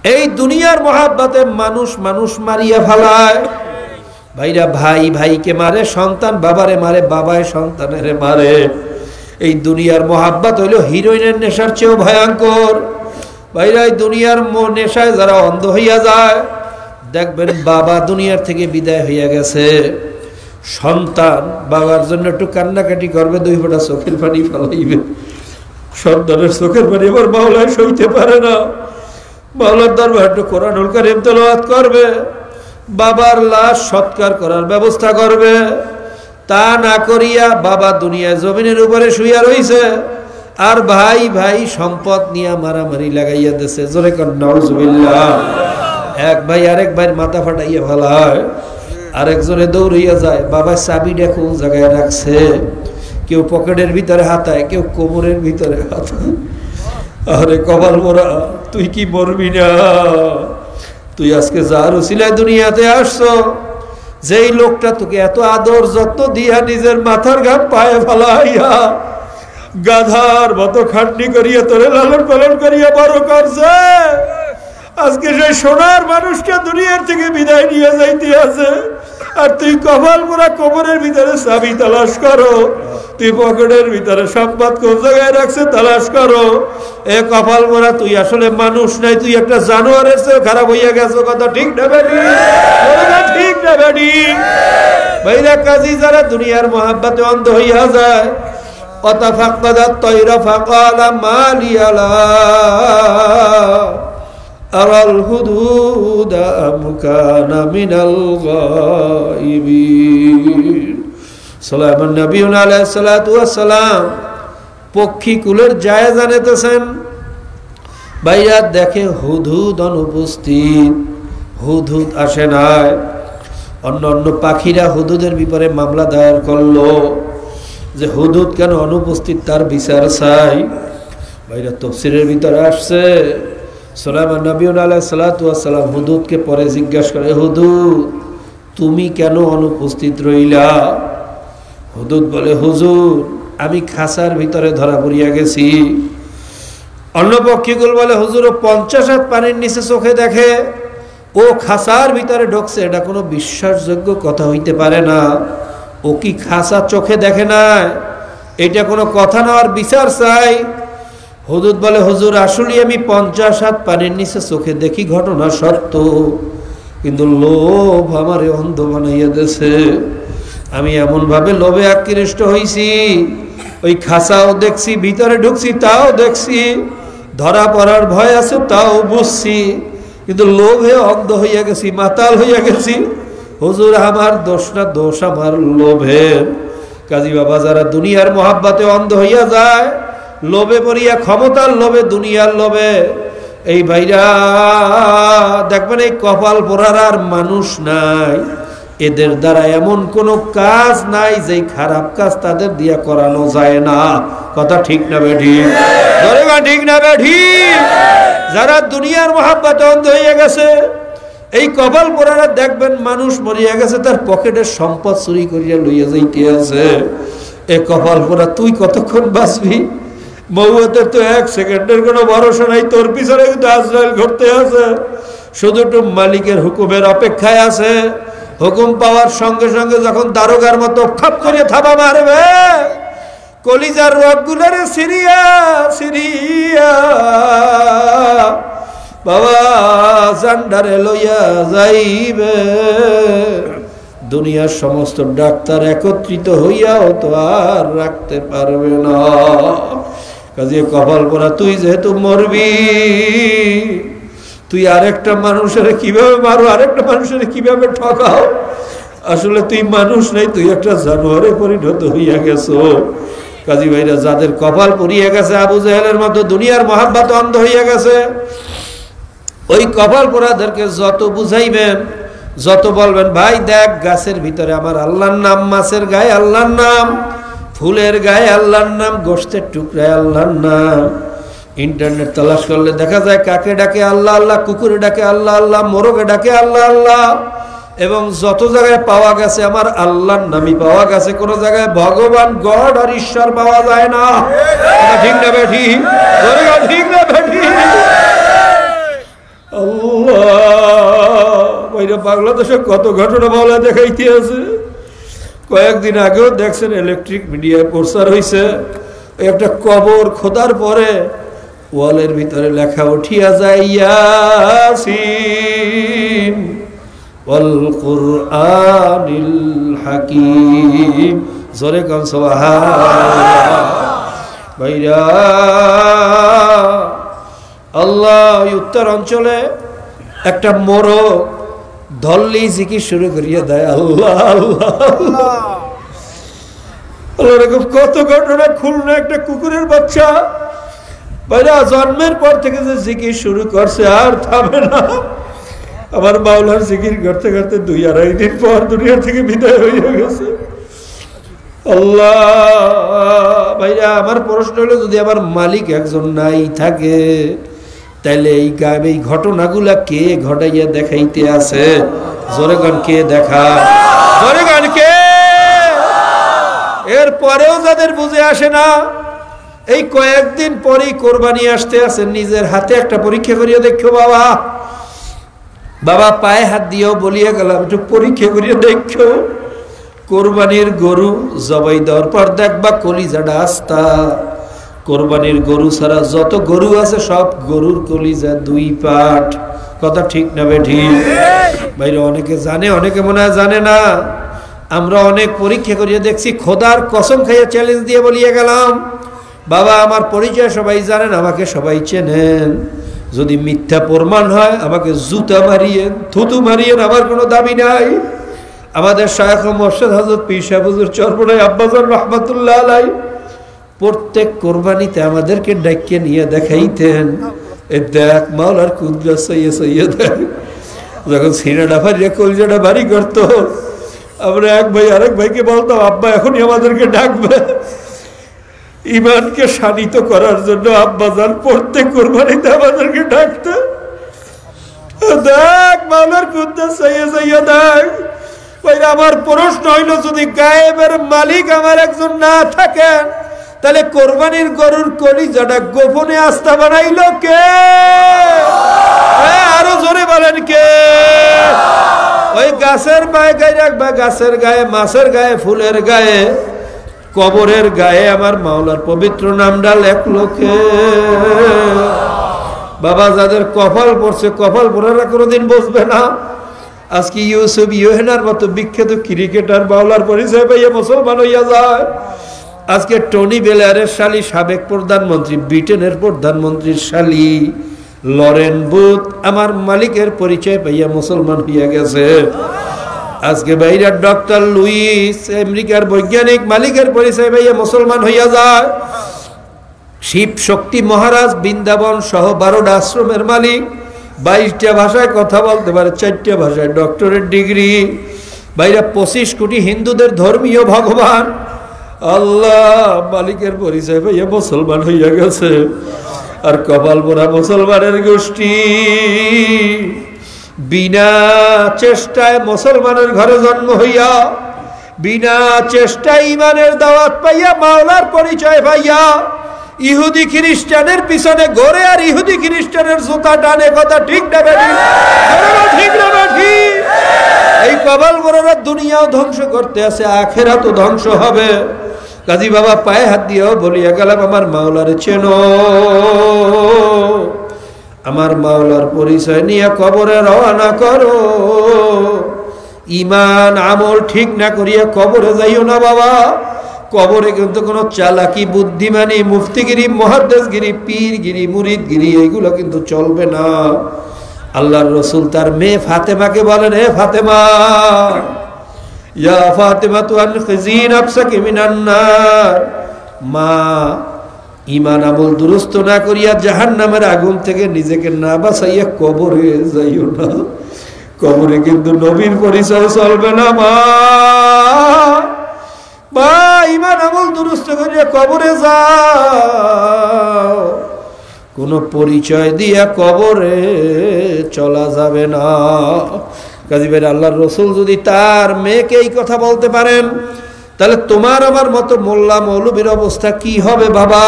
এই দুনিয়ার মহাব্বতে মানুষ মানুষ মারিয়া ফেলায়। ভাইরা ভাই ভাইকে মারে, সন্তান বাবারে মারে, বাবায় সন্তানের মারে। এই দুনিয়ার মহাব্বত হইল হিরোইনের নেশার চেয়েও ভয়ঙ্কর। ভাইরা এই দুনিয়ার নেশায় যারা অন্ধ হইয়া যায়, দেখবেন বাবা দুনিয়ার থেকে বিদায় হইয়া গেছে, সন্তান বাবার জন্য একটু কান্নাকাটি করবে, 2 ফোঁটা চোখের পানি ফেলাইবে। সন্তানের চোখের পানি আবার মাওলায় সইতে পারে না, মাওলার দরবারে একটু কোরআনুল কারীম তেলাওয়াত করবে, বাবার লাশ সৎকার করার ব্যবস্থা করবে। তা না করিয়া বাবা দুনিয়ায় জমিনের উপরে শুইয়া রইছে, আর ভাই ভাই সম্পদ নিয়ে মারামারি লাগাইয়া দিছে। জোরে কর নাউজুবিল্লাহ। এক ভাই আরেক ভাইয়ের মাথা ফাটাইয়া ফেলায়, আরেকজনে দৌড়াইয়া যায়, বাবা চাবিটা কোন জায়গায় রাখছে, কেউ পকেটের ভিতরে হাতায়, কেউ কোমরের ভিতরে হাতায়। আরে কপাল মোরা, তুই কি মরবি না? তুই আজকে যার উসিলায় দুনিয়াতে আসছো, যেই লোকটা তোকে এত আদর যত্ন দিয়া নিজের মাথার ঘাম পায়ে ফেলাইয়া গাধার মতো খাটনি করিয়া তোরে লালন পালন করিয়া বড় করছে, আজকে সেই সোনার মানুষটা দুনিয়ার থেকে বিদায় নিয়ে যাইতে আছে, আর তুই কপাল মোরা কোমরের ভিতরে চাবি তালাশ করো, তুই পকেটের ভিতরে সম্পদ কোন জায়গায় রাখছে তালাশ করো। এ কপাল মোরা, তুই আসলে মানুষ নাই, তুই একটা জানোয়ারের চেয়ে খারাপ হইয়া গেছো। কথা ঠিক না বেটি? ঠিক না বেটি? ভাইরা কাজী যারা দুনিয়ার মহাব্বতে অন্ধ হইয়া যায়, অতাফাক্কাদাত তয়রা ফাকালা মালিয়া লা আরাল হুদুদা আম কানা মিনাল গায়িবিন। সুলাইমান নবী আলাইহিস সালাতু ওয়াস সালাম পক্ষী কুলের যায় জানাতেছেন, ভাইয়া দেখে হুদহুদ অনুপস্থিত, হুদহুদ আসে নাই। অন্য অন্য পাখিরা হুদহুদের ব্যাপারে মামলা দায়ের করলো যে হুদহুদ কেন অনুপস্থিত, তার বিচার চাই। ভাইরা তাফসীরের ভিতরে আসছে, সুলাইমান নবী আলাইহিস সালাতু ওয়াস সালাম হুদহুদকে পরে জিজ্ঞাসা করে, হুদহুদ তুমি কেন অনুপস্থিত রইলা? হুদহুদ বলে, হুজুর আমি খাঁচার ভিতরে ধরা পড়িয়া গেছি। অন্য পক্ষীগুলো বলে, হুজুর 50 হাত পানির নিচে চোখে দেখে, ও খাঁচার ভিতরে ঢুকছে, এটা কোনো বিশ্বাসযোগ্য কথা হইতে পারে না। ও কি খাঁচা চোখে দেখে না? এটা কোনো কথা না, আর বিচার চাই। হুদহুদ বলে, হুজুর আসলে আমি 50 হাত পানির নিচে চোখে দেখি, ঘটনা সত্য, কিন্তু লোভ আমারে অন্ধ বানাইয়া দিয়েছে। আমি এমন ভাবে লোভে আকৃষ্ট হইছি, ওই খাঁচাও দেখছি, ভিতরে ঢুকছি তাও দেখছি, ধরা পড়ার ভয় আছে তাও বুঝছি, কিন্তু লোভে অন্ধ হইয়া গেছি, মাতাল হইয়া গেছি। হুজুর আমার দোষ না, দোষ আমার লোভের। কাজী বাবা যারা দুনিয়ার মহাব্বতে অন্ধ হইয়া যায়, লোভে পড়িয়া, ক্ষমতার লোভে, দুনিয়ার লোভে, এই ভাইরা দেখবেন এই কপাল পোড়ার আর মানুষ নাই। এদের দ্বারা এমন কোন কাজ নাই যে খারাপ কাজ তাদের দিয়া করানো যায় না। কথা ঠিক না বেঠি? ঠিক না বেঠি? যারা দুনিয়ার মহাব্বতে অন্ধ হয়ে গেছে, এই কপাল পোড়ারা দেখবেন মানুষ মরিয়া গেছে, তার পকেটের সম্পদ চুরি করিয়া লইয়া যাইতে আছে। এ কপাল পোড়া, তুই কতক্ষণ বাঁচবি? মৌতের তো 1 সেকেন্ডের কোনো ভরসা নাই, তোর পিছনে কিন্তু আজরাইল ঘুরতে আছে, শুধু একটু মালিকের হুকুমের অপেক্ষায় আছে। হুকুম পাওয়ার সঙ্গে সঙ্গে যখন দারোগার মতো খাপ করে থাবা মারবে, কলিজার রগগুলোরে সিরিয়া সিরিয়া বাবা জান্ডারে লইয়া যাইবে। দুনিয়ার সমস্ত ডাক্তার একত্রিত হইয়াও তো আর রাখতে পারবে না। কাজে কপাল পোড়া, তুই যেহেতু মরবি, তুই আরেকটা মানুষের কিভাবে মারো, আরেকটা মানুষের কিভাবে ঠকাও? আসলে তুই মানুষ নাই, তুই একটা জানোয়ারে পরিণত হইয়া গেছো। কাজী ভাইরা যাদের কপাল পড়িয়া গেছে, আবু জাহেলের মতো দুনিয়ার মহাব্বত অন্ধ হইয়া গেছে, ওই কপাল পোড়াদেরকে যত বুঝাইবেন, যত বলবেন, ভাই দেখ গাছের ভিতরে আমার আল্লাহর নাম, মাছের গায়ে আল্লাহর নাম, ফুলের গায়ে আল্লাহর নাম, গোশতের টুকরায় আল্লাহর নাম। ইন্টারনেট তালাশ করলে দেখা যায় কাকে ডাকে আল্লাহ আল্লাহ, কুকুরে ডাকে আল্লাহ আল্লাহ, মোরগে ডাকে আল্লাহ আল্লাহ, এবং যত জায়গায় পাওয়া গেছে আমার আল্লাহর নামই পাওয়া গেছে। কোন জায়গায় ভগবান, গড আর ঈশ্বর পাওয়া যায় না। ঠিক না বেঠি? ঠিক না বেঠি? আল্লাহ বাইরে বাংলাদেশে কত ঘটনা মাওলা দেখাইতে আছে। কয়েকদিন আগেও দেখছেন ইলেকট্রিক মিডিয়ায় প্রচার হয়েছে, একটা কবর খোদার পরে ওয়ালের ভিতরে লেখা উঠিয়া যায় ইয়াসিন ওয়াল কুরআনিল হাকীম। জোরে কোন সুবহানাল্লাহ। ভাইরা আল্লাহ উত্তর অঞ্চলে একটা মোরগ ধরলেই জিকির শুরু করিয়া দেয় আল্লাহ আল্লাহ আল্লাহ। এরকম কত ঘটনা। খুলনা একটা কুকুরের বাচ্চা ভাইরা জন্মের পর থেকে যে জিকির শুরু করছে আর থামে না। আমার মাওলার জিকির করতে করতে 2-2.5 দিন পর দুনিয়া থেকে বিদায় হয়ে গেছে। আল্লাহ ভাইরা আমার প্রশ্ন হলো, যদি আমার মালিক একজন নাই থাকে তাইলে এই ঘটনাগুলা কে ঘটাইয়া দেখাইতে আছে? জোরে গান কে দেখা, জোরে গান কে। এর পরেও যাদের বুঝে আসে না, এই কয়েকদিন পরেই কোরবানি আসতে আছে, নিজের হাতে একটা পরীক্ষা করিয়া দেখো বাবা। বাবা পায়ে হাত দিয়েও বলিয়া গেলাম, একটু পরীক্ষা করিয়া দেখো। কোরবানির গরু জবাই দেওয়ার পর দেখবা কলিজাটা আস্তা। কোরবানির গরু ছাড়া যত গরু আছে সব গরুর কলিজা 2 পাট। কথা ঠিক না বেঠিক? বাইরে অনেকে জানে, অনেকে মনে হয় জানে না। আমরা অনেক পরীক্ষা করিয়া দেখছি, খোদার কসম খাইয়া চ্যালেঞ্জ দিয়ে বলিয়া গেলাম, বাবা আমার পরিচয় সবাই জানেন, আমাকে সবাই চেনেন। যদি মিথ্যা প্রমাণ হয় আমাকে জুতা মারিয়েন, থুতু মারিয়েন, আমার কোনো দাবি নাই। আমাদের শায়খ মোর্শেদ হযরত পীর সাহেব হুজুর চরমনাই আব্বাজান রাহমাতুল্লাহ আলাইহি প্রত্যেক কোরবানিতে আমাদেরকে ডাকিয়ে নিয়ে দেখাইতেন, এ দেখ মাওলার কুদরত সৈয়দ। যখন সিনাটা ভারিয়া কলজাটা ভারী করতো, আমরা এক ভাই আরেক ভাইকে বলতাম, আব্বা এখনই আমাদেরকে ডাকবে। ইমানকে শানিত করার জন্য আব্বাজান প্রত্যেক কোরবানিতে আমাদেরকে ডাকতে, দেখ মাওলার কুদরত সৈয়দ। আমার প্রশ্ন হইল, যদি গায়েবের মালিক আমার একজন না থাকেন তাহলে কোরবানির গরুর কলিজাটা গোপনে আস্থা বানাইল কে? আরো জোরে বলেন কে? ওই গাছের গায়ে, গাছের গায়ে, মাছের গায়ে, ফুলের গায়ে, কবরের গায়ে আমার মাওলার পবিত্র নামটা লেখলো কে? বাবা যাদের কপাল পড়ছে, কপাল পড়ারা কোনোদিন বসবে না। আজকে ইউসুফ ইউহেনার মতো বিখ্যাত ক্রিকেটার মাওলার পরিচয় পাইয়া মুসলমান হইয়া যায়। আজকে টনি ব্লেয়ারের শালী, সাবেক প্রধানমন্ত্রী, ব্রিটেনের প্রধানমন্ত্রীর শালী লরেন বুথ আমার মালিকের পরিচয় পাইয়া মুসলমান হইয়া গেছে। আজকে বাইরে ডক্টর লুইস আমেরিকার বৈজ্ঞানিক মালিকের পরিচয় পাইয়া মুসলমান হইয়া যায়। শিব শক্তি মহারাজ বৃন্দাবন সহ 12টা আশ্রমের মালিক, 22টা ভাষায় কথা বলতে পারে, 4টা ভাষায় ডক্টরেট ডিগ্রি। বাইরে 25 কোটি হিন্দুদের ধর্মীয় ভগবান আল্লাহ মালিকের পরিচয় পাইয়া মুসলমান হইয়া গেছে। আর কপাল পোড়া মুসলমানের গোষ্ঠী বিনা চেষ্টায় মুসলমানের ঘরে জন্ম হইয়া, বিনা চেষ্টায় ইমানের দাওয়াত পাইয়া, মাওলার পরিচয় পাইয়া ইহুদি খ্রিস্টানের পিছনে ঘরে আর ইহুদি খ্রিস্টানের জুতা টানে। কথা ঠিক না বেঠিক? ঠিক না বেঠিক? এই কপাল পোড়ারা দুনিয়াও ধ্বংস করতে আছে, আখেরাতও ধ্বংস হবে। কাজী বাবা পায়ে হাত দিয়েও বলিয়া গেলাম, আমার মাওলার চেনো, আমার মাওলার পরিচয় নিয়ে কবরে রওনা করো। ইমান আমল ঠিক না করিয়া কবরে যাইও না বাবা। কবরে কিন্তু কোনো চালাকি, বুদ্ধিমানি, মুফতিগিরি, মুহাদ্দিসগিরি, পীরগিরি, মুরিদগিরি এইগুলো কিন্তু চলবে না। আল্লাহর রাসূল তার মেয়ে ফাতেমাকে বলেন, হে ফাতেমা, ইয়া ফাতিমাতু আনখিজি নাফসাকি মিনান নার। মা, ইমান আমল দুরুস্ত না করিয়া জাহান্নামের আগুন থেকে নিজেকে না বাঁচাইয়া কবরে যাইও না। কবরে কিন্তু নবীর পরিচয় চলবে না মা। মা, ইমান আমল দুরুস্ত করিয়া কবরে যাও, কোন পরিচয় দিয়া কবরে চলা যাবে না। কাজী ভাই, আল্লাহর রাসূল যদি তার মেয়েকে এই কথা বলতে পারেন, তাহলে তোমার আমার মতো মোল্লা মৌলবীর অবস্থা কি হবে বাবা?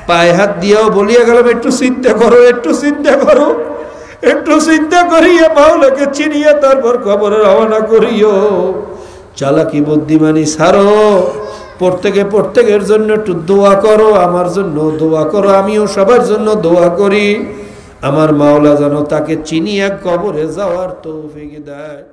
পায়ে হাত দিয়েও বলিয়া গেলাম, একটু চিন্তা করো, একটু চিন্তা করো। একটু চিন্তা করিয়া মাওলাকে চিনিয়া তারপর কবরে রওনা করিও। চালাকি বুদ্ধিমানি ছাড়ো, প্রত্যেকের জন্য একটু দোয়া করো, আমার জন্য দোয়া করো, আমিও সবার জন্য দোয়া করি আমার মাওলা যেন তাকে চিনিয়া কবরে যাওয়ার তৌফিক দেয়।